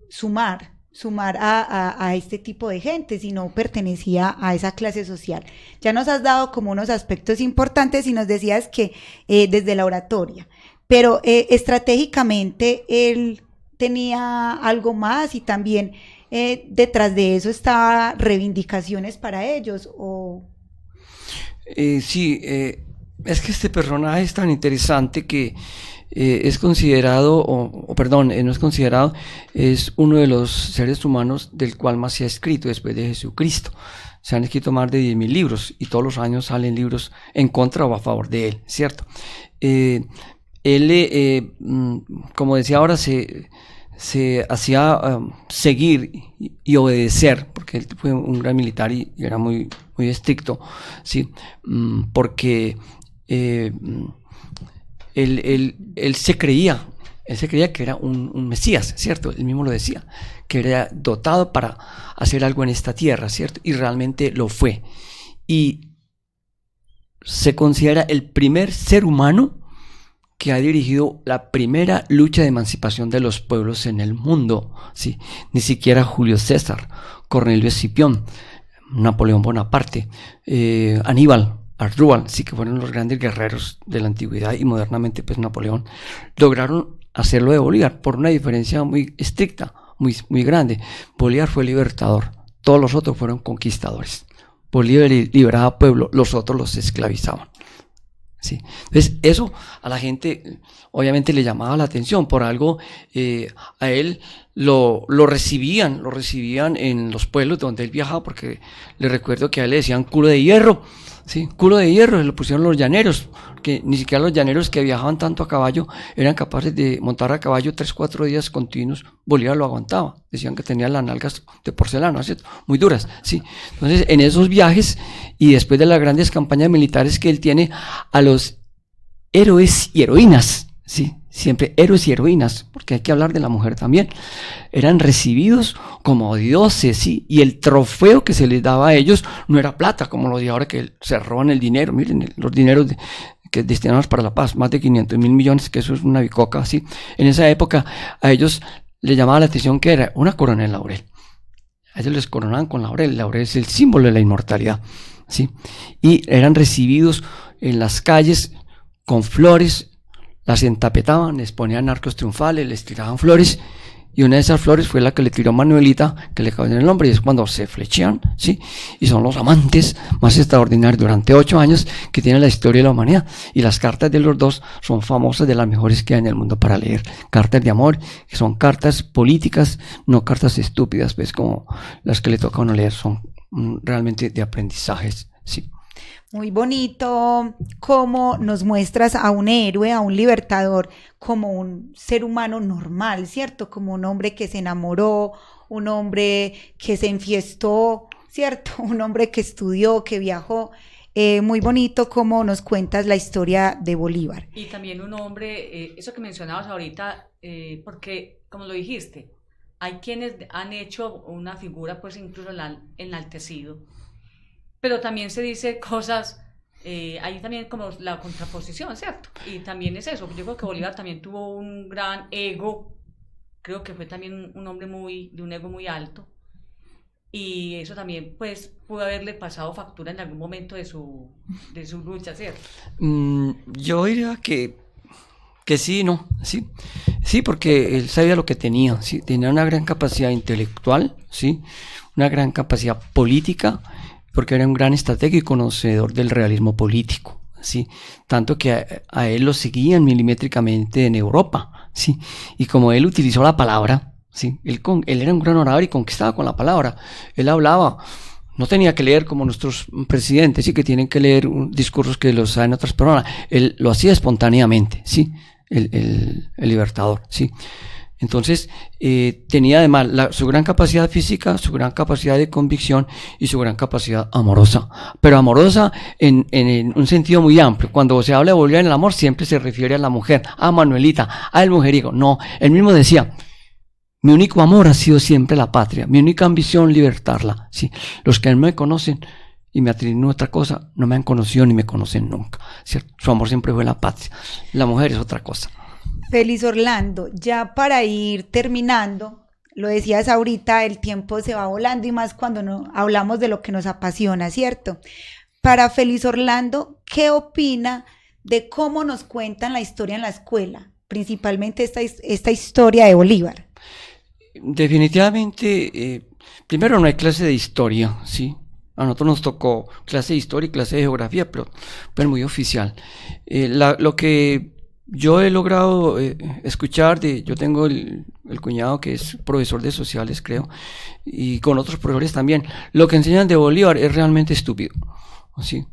sumar sumar a este tipo de gente, si no pertenecía a esa clase social. Ya nos has dado como unos aspectos importantes y nos decías que desde la oratoria, pero estratégicamente él tenía algo más y también detrás de eso estaba reivindicaciones para ellos. Sí, es que este personaje es tan interesante que es considerado, no es considerado, es uno de los seres humanos del cual más se ha escrito después de Jesucristo. Se han escrito más de 10.000 libros y todos los años salen libros en contra o a favor de él, ¿cierto? Él, como decía ahora, se hacía seguir y obedecer, porque él fue un gran militar y era muy, muy estricto, ¿sí? Porque él se creía que era un Mesías, ¿cierto? Él mismo lo decía, que era dotado para hacer algo en esta tierra, ¿cierto? Y realmente lo fue. Y se considera el primer ser humano que ha dirigido la primera lucha de emancipación de los pueblos en el mundo, ¿sí? Ni siquiera Julio César, Cornelio Escipión, Napoleón Bonaparte, Aníbal, Asdrúbal, sí, que fueron los grandes guerreros de la antigüedad, y modernamente pues Napoleón, lograron hacerlo de Bolívar por una diferencia muy estricta, muy, muy grande. Bolívar fue libertador, todos los otros fueron conquistadores. Bolívar liberaba a pueblo, los otros los esclavizaban. Sí. Entonces eso a la gente obviamente le llamaba la atención, por algo a él lo recibían en los pueblos donde él viajaba, porque le recuerdo que a él le decían culo de hierro, sí, culo de hierro, lo pusieron los llaneros, que ni siquiera los llaneros que viajaban tanto a caballo eran capaces de montar a caballo 3-4 días continuos. Bolívar lo aguantaba, decían que tenía las nalgas de porcelana, ¿cierto? Muy duras, sí. Entonces en esos viajes y después de las grandes campañas militares que él tiene, a los héroes y heroínas, sí, siempre héroes y heroínas, porque hay que hablar de la mujer también, eran recibidos como dioses, sí, y el trofeo que se les daba a ellos no era plata, como lo de ahora, que se roban el dinero. Miren los dineros que destinados para la paz, más de 500.000 millones, que eso es una bicoca, sí. En esa época a ellos les llamaba la atención que era una corona de laurel. A ellos les coronaban con laurel. El laurel es el símbolo de la inmortalidad, sí, y eran recibidos en las calles con flores, las entapetaban, les ponían arcos triunfales, les tiraban flores, y una de esas flores fue la que le tiró Manuelita, que le cabe en el nombre, y es cuando se flechean, ¿sí? Y son los amantes más extraordinarios durante 8 años que tiene la historia de la humanidad, y las cartas de los dos son famosas, de las mejores que hay en el mundo para leer, cartas de amor, que son cartas políticas, no cartas estúpidas, pues como las que le toca a uno leer, son realmente de aprendizajes, sí. Muy bonito cómo nos muestras a un héroe, a un libertador, como un ser humano normal, ¿cierto? Como un hombre que se enamoró, un hombre que se enfiestó, ¿cierto? Un hombre que estudió, que viajó. Muy bonito cómo nos cuentas la historia de Bolívar. Y también un hombre, eso que mencionabas ahorita, porque como lo dijiste, hay quienes han hecho una figura, pues incluso la han enaltecido, pero también se dice cosas, hay también como la contraposición, ¿cierto? Y también es eso, yo creo que Bolívar también tuvo un gran ego, creo que fue también un hombre de un ego muy alto, y eso también pues pudo haberle pasado factura en algún momento de su lucha, ¿cierto? Yo diría que sí, no, sí, porque él sabía lo que tenía, sí, tenía una gran capacidad intelectual, sí, una gran capacidad política, porque era un gran estratega y conocedor del realismo político, ¿sí? Tanto que a él lo seguían milimétricamente en Europa, ¿sí? Y como él utilizó la palabra, ¿sí? Él era un gran orador y conquistaba con la palabra. Él hablaba, no tenía que leer como nuestros presidentes, ¿sí? Que tienen que leer discursos que los saben otras personas. Él lo hacía espontáneamente, ¿sí? El libertador, ¿sí? Entonces tenía además su gran capacidad física, su gran capacidad de convicción y su gran capacidad amorosa, pero amorosa en un sentido muy amplio. Cuando se habla de Bolívar en el amor siempre se refiere a la mujer, a Manuelita, al mujeriego. No, él mismo decía, mi único amor ha sido siempre la patria, mi única ambición libertarla. ¿Sí? Los que no me conocen y me atribuyen otra cosa no me han conocido ni me conocen nunca, ¿cierto? Su amor siempre fue la patria, la mujer es otra cosa. Félix Orlando, ya para ir terminando, lo decías ahorita, el tiempo se va volando y más cuando no hablamos de lo que nos apasiona, ¿cierto? Para Félix Orlando, ¿qué opina de cómo nos cuentan la historia en la escuela? Principalmente esta historia de Bolívar. Definitivamente, primero no hay clase de historia, ¿sí? A nosotros nos tocó clase de historia y clase de geografía, pero muy oficial. Lo que yo he logrado escuchar yo tengo el cuñado que es profesor de sociales, creo, y con otros profesores también. Lo que enseñan de Bolívar es realmente estúpido, ¿sí?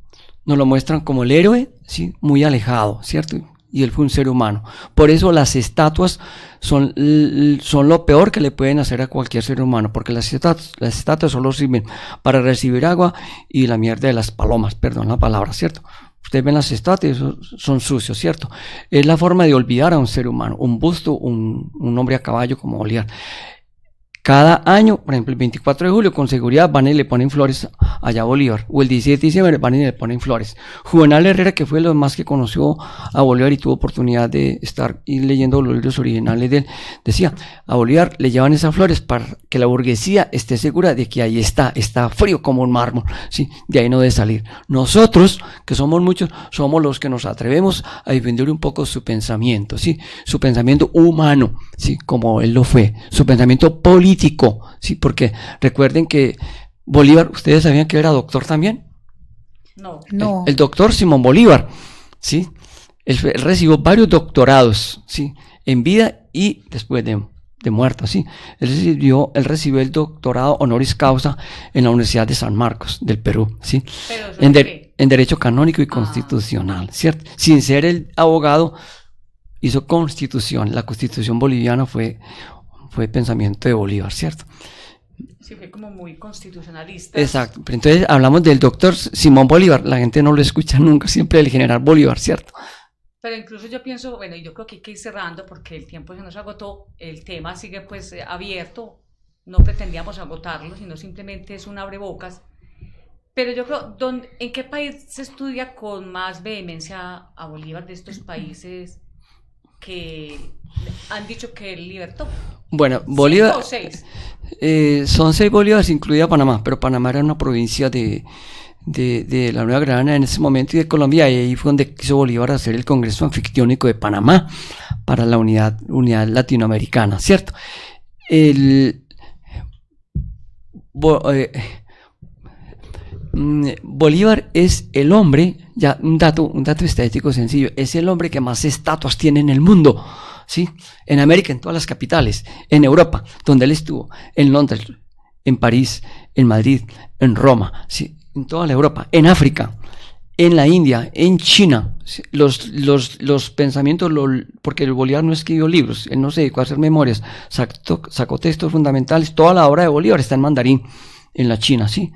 Nos lo muestran como el héroe, ¿sí? Muy alejado, ¿cierto? Y él fue un ser humano. Por eso las estatuas son lo peor que le pueden hacer a cualquier ser humano, porque las estatuas solo sirven para recibir agua y la mierda de las palomas, perdón la palabra, ¿cierto? Ustedes ven las estatuas, son sucios, ¿cierto? Es la forma de olvidar a un ser humano, un busto, un hombre a caballo como Bolívar. Cada año, por ejemplo, el 24 de julio, con seguridad van y le ponen flores allá a Bolívar. O el 17 de diciembre van y le ponen flores. Juvenal Herrera, que fue lo más que conoció a Bolívar y tuvo oportunidad de estar y leyendo los libros originales de él, decía, a Bolívar le llevan esas flores para que la burguesía esté segura de que ahí está frío como un mármol, ¿sí? De ahí no debe salir. Nosotros, que somos muchos, somos los que nos atrevemos a defender un poco su pensamiento, ¿sí? Su pensamiento humano, ¿sí? Como él lo fue, su pensamiento político, sí, porque recuerden que Bolívar, ¿ustedes sabían que era doctor también? No. El doctor Simón Bolívar, ¿sí? Él recibió varios doctorados, ¿sí? En vida y después de muerto, ¿sí? Él recibió el doctorado honoris causa en la Universidad de San Marcos del Perú, ¿sí? En Derecho Canónico y Constitucional, ¿cierto? Sin ser el abogado, hizo Constitución. La Constitución boliviana fue pensamiento de Bolívar, ¿cierto? Sí, fue como muy constitucionalista. Exacto, pero entonces hablamos del doctor Simón Bolívar, la gente no lo escucha nunca, siempre del general Bolívar, ¿cierto? Pero incluso yo pienso, bueno, yo creo que hay que ir cerrando porque el tiempo se nos agotó, el tema sigue pues abierto, no pretendíamos agotarlo, sino simplemente es un abrebocas. Pero yo creo, ¿en qué país se estudia con más vehemencia a Bolívar de estos países que han dicho que él libertó? Bueno, Bolívar, ¿5 o 6? Son 6 bolívares, incluida Panamá, pero Panamá era una provincia de la Nueva Granada en ese momento y de Colombia, y ahí fue donde quiso Bolívar hacer el Congreso Anfictiónico de Panamá para la unidad latinoamericana, ¿cierto? Bolívar es el hombre, ya un dato estadístico sencillo, es el hombre que más estatuas tiene en el mundo, ¿sí? En América, en todas las capitales, en Europa, donde él estuvo, en Londres, en París, en Madrid, en Roma, ¿sí? En toda la Europa, en África, en la India, en China, ¿sí? Los pensamientos, porque el Bolívar no escribió libros, él no se dedicó a hacer memorias, sacó textos fundamentales, toda la obra de Bolívar está en mandarín, en la China, ¿sí?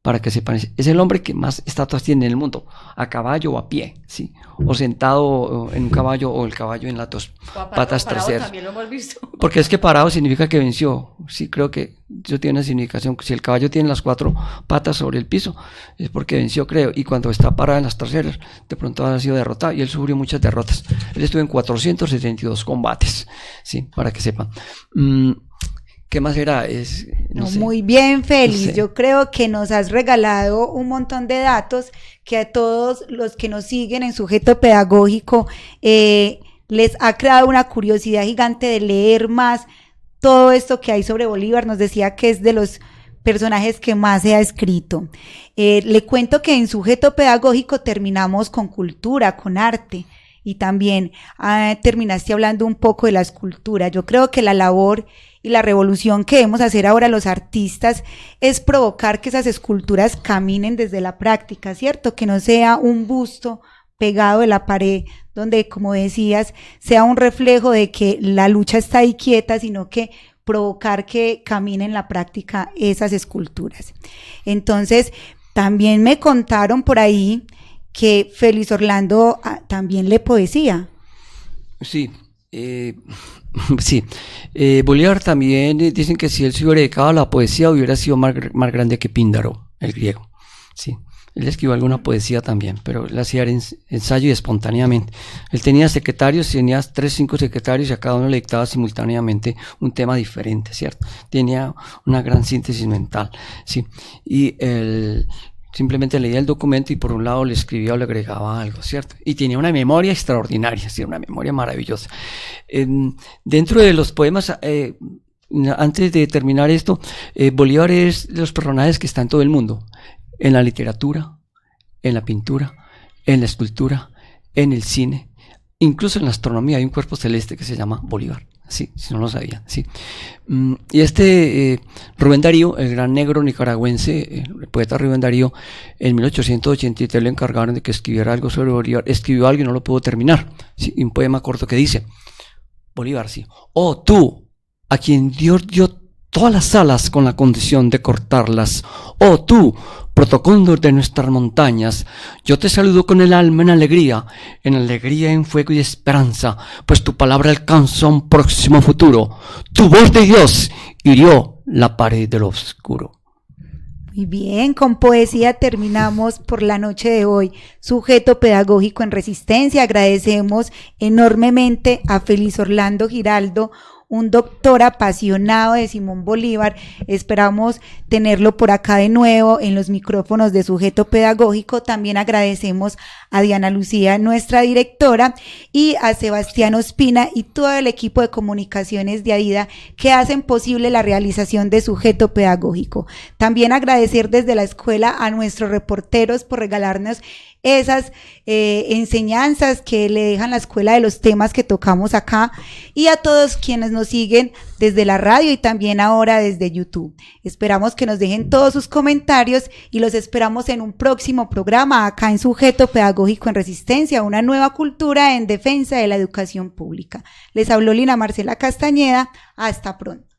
Para que sepan, es el hombre que más estatuas tiene en el mundo, a caballo o a pie, ¿sí? O sentado en un caballo o el caballo en las dos patas traseras. También lo hemos visto. Porque es que parado significa que venció, sí, creo que eso tiene una significación. Si el caballo tiene las 4 patas sobre el piso, es porque venció, creo, y cuando está parado en las traseras, de pronto ha sido derrotado, y él sufrió muchas derrotas. Él estuvo en 472 combates, ¿sí? Para que sepan. ¿Qué más era? No sé. Muy bien, Félix. No sé. Yo creo que nos has regalado un montón de datos que a todos los que nos siguen en Sujeto Pedagógico les ha creado una curiosidad gigante de leer más todo esto que hay sobre Bolívar. Nos decía que es de los personajes que más se ha escrito. Le cuento que en Sujeto Pedagógico terminamos con cultura, con arte, y también terminaste hablando un poco de la escultura. Yo creo que la labor y la revolución que debemos hacer ahora los artistas es provocar que esas esculturas caminen desde la práctica, ¿cierto? Que no sea un busto pegado de la pared, donde, como decías, sea un reflejo de que la lucha está ahí quieta, sino que provocar que caminen en la práctica esas esculturas. Entonces, también me contaron por ahí que Félix Orlando también lee poesía. Sí, sí. Bolívar también dicen que si él se hubiera dedicado a la poesía hubiera sido más grande que Píndaro, el griego. Sí. Él escribió alguna poesía también, pero él hacía ensayo y espontáneamente. Él tenía secretarios, tenía 3, 5 secretarios y a cada uno le dictaba simultáneamente un tema diferente, ¿cierto? Tenía una gran síntesis mental, ¿sí? Y él simplemente leía el documento y por un lado le escribía o le agregaba algo, ¿cierto? Y tenía una memoria extraordinaria, ¿sí? Una memoria maravillosa. Dentro de los poemas, antes de terminar esto, Bolívar es de los personajes que está en todo el mundo, en la literatura, en la pintura, en la escultura, en el cine, incluso en la astronomía hay un cuerpo celeste que se llama Bolívar, sí, si no lo sabía, sí. Y Rubén Darío, el gran negro nicaragüense, el poeta Rubén Darío, en 1883 le encargaron de que escribiera algo sobre Bolívar, escribió algo y no lo pudo terminar, ¿sí? Un poema corto que dice, Bolívar, sí, oh tú, a quien Dios dio todas las alas con la condición de cortarlas, oh tú, protocóndor de nuestras montañas, yo te saludo con el alma en alegría, en fuego y esperanza, pues tu palabra alcanza un próximo futuro, tu voz de Dios hirió la pared de lo oscuro. Muy bien, con poesía terminamos por la noche de hoy. Sujeto pedagógico en resistencia. Agradecemos enormemente a Félix Orlando Giraldo, un doctor apasionado de Simón Bolívar. Esperamos tenerlo por acá de nuevo en los micrófonos de Sujeto Pedagógico. También agradecemos a Diana Lucía, nuestra directora, y a Sebastián Ospina y todo el equipo de comunicaciones de ADIDA que hacen posible la realización de Sujeto Pedagógico. También agradecer desde la escuela a nuestros reporteros por regalarnos esas enseñanzas que le dejan la escuela de los temas que tocamos acá, y a todos quienes nos siguen desde la radio y también ahora desde YouTube. Esperamos que nos dejen todos sus comentarios y los esperamos en un próximo programa acá en Sujeto Pedagógico en Resistencia, una nueva cultura en defensa de la educación pública. Les habló Lina Marcela Castañeda. Hasta pronto.